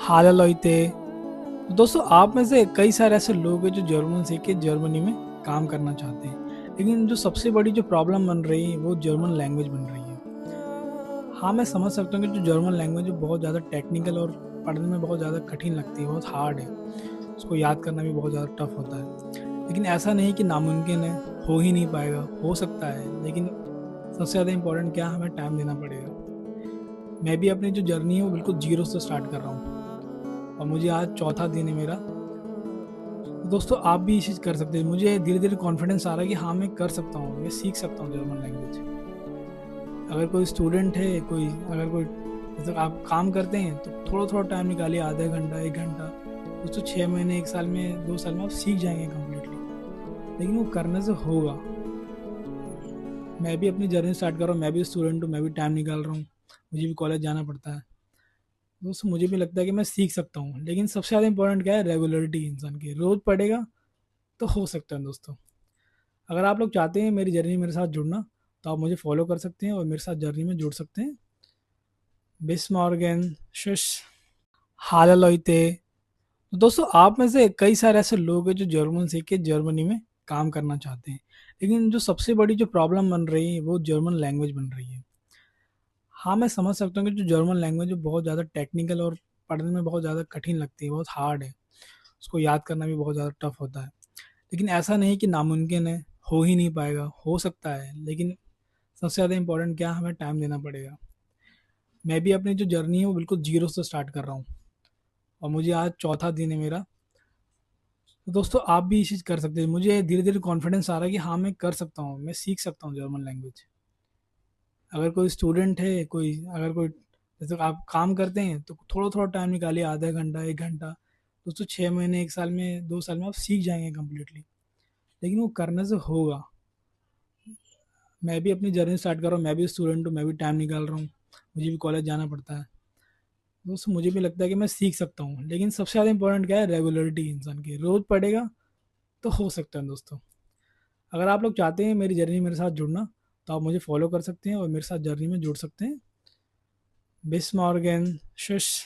हाल लोइते। दोस्तों, आप में से कई सारे ऐसे लोग हैं जो जर्मन सीख के जर्मनी में काम करना चाहते हैं, लेकिन जो सबसे बड़ी जो प्रॉब्लम बन रही है वो जर्मन लैंग्वेज बन रही है। हाँ, मैं समझ सकता हूँ कि जो जर्मन लैंग्वेज है बहुत ज़्यादा टेक्निकल और पढ़ने में बहुत ज़्यादा कठिन लगती है, बहुत हार्ड है। उसको याद करना भी बहुत ज़्यादा टफ होता है। लेकिन ऐसा नहीं कि नामुमकिन है, हो ही नहीं पाएगा, हो सकता है, लेकिन सबसे ज़्यादा इम्पोर्टेंट क्या है, हमें टाइम देना पड़ेगा। मैं भी अपनी जो जर्नी है वो बिल्कुल जीरो से स्टार्ट कर रहा हूँ और मुझे आज चौथा दिन है मेरा। दोस्तों, आप भी ये चीज़ कर सकते हैं। मुझे धीरे-धीरे कॉन्फिडेंस आ रहा है कि हाँ, मैं कर सकता हूँ, मैं सीख सकता हूँ जर्मन लैंग्वेज। अगर कोई स्टूडेंट है, अगर कोई मतलब आप काम करते हैं, तो थोड़ा-थोड़ा टाइम निकालिए, आधा घंटा, 1 घंटा। दोस्तों, 6 महीने, 1 साल में, 2 साल में आप सीख जाएँगे कंप्लीटली। लेकिन वो करने से होगा। मैं भी अपनी जर्नी स्टार्ट कर रहा हूँ, मैं भी स्टूडेंट हूँ, मैं भी टाइम निकाल रहा हूँ। मुझे भी कॉलेज जाना पड़ता है। दोस्तों, मुझे भी लगता है कि मैं सीख सकता हूँ, लेकिन सबसे ज़्यादा इम्पोर्टेंट क्या है, रेगुलरिटी इंसान की। रोज़ पढ़ेगा, तो हो सकता है दोस्तों। अगर आप लोग चाहते हैं मेरी जर्नी मेरे साथ जुड़ना, तो आप मुझे फॉलो कर सकते हैं और मेरे साथ जर्नी में जुड़ सकते हैं। बिस मॉर्गन, शुश, हाल लोइते। तो दोस्तों, आप में से कई सारे ऐसे लोग हैं जो जर्मन सीख के जर्मनी में काम करना चाहते हैं, लेकिन जो सबसे बड़ी जो प्रॉब्लम बन रही है वो जर्मन लैंग्वेज बन रही है। हाँ, मैं समझ सकता हूँ कि जो जर्मन लैंग्वेज है बहुत ज़्यादा टेक्निकल और पढ़ने में बहुत ज़्यादा कठिन लगती है, बहुत हार्ड है। उसको याद करना भी बहुत ज़्यादा टफ होता है। लेकिन ऐसा नहीं कि नामुमकिन है, हो ही नहीं पाएगा, हो सकता है, लेकिन सबसे ज़्यादा इम्पोर्टेंट क्या है, हमें टाइम देना पड़ेगा। मैं भी अपनी जो जर्नी है वो बिल्कुल जीरो से स्टार्ट कर रहा हूँ और मुझे आज चौथा दिन है मेरा। तो दोस्तों, आप भी ये चीज़ कर सकते हैं। मुझे धीरे-धीरे कॉन्फिडेंस आ रहा है कि हाँ, मैं कर सकता हूँ, मैं सीख सकता हूँ जर्मन लैंग्वेज। अगर कोई स्टूडेंट है, कोई जैसे आप काम करते हैं, तो थोड़ा-थोड़ा टाइम निकालिए, आधा घंटा, 1 घंटा। दोस्तों, 6 महीने, 1 साल में, 2 साल में आप सीख जाएँगे कंप्लीटली। लेकिन वो करने से होगा। मैं भी अपनी जर्नी स्टार्ट कर रहा हूँ, मैं भी स्टूडेंट हूँ, मैं भी टाइम निकाल रहा हूँ। मुझे भी कॉलेज जाना पड़ता है। दोस्तों, मुझे भी लगता है कि मैं सीख सकता हूँ, लेकिन सबसे ज़्यादा इम्पोर्टेंट क्या है, रेगुलरिटी इंसान की। रोज़ पढ़ेगा, तो हो सकता है दोस्तों। अगर आप लोग चाहते हैं मेरी जर्नी मेरे साथ जुड़ना, तो आप मुझे फॉलो कर सकते हैं और मेरे साथ जर्नी में जुड़ सकते हैं। बिस मॉर्गन, शुश।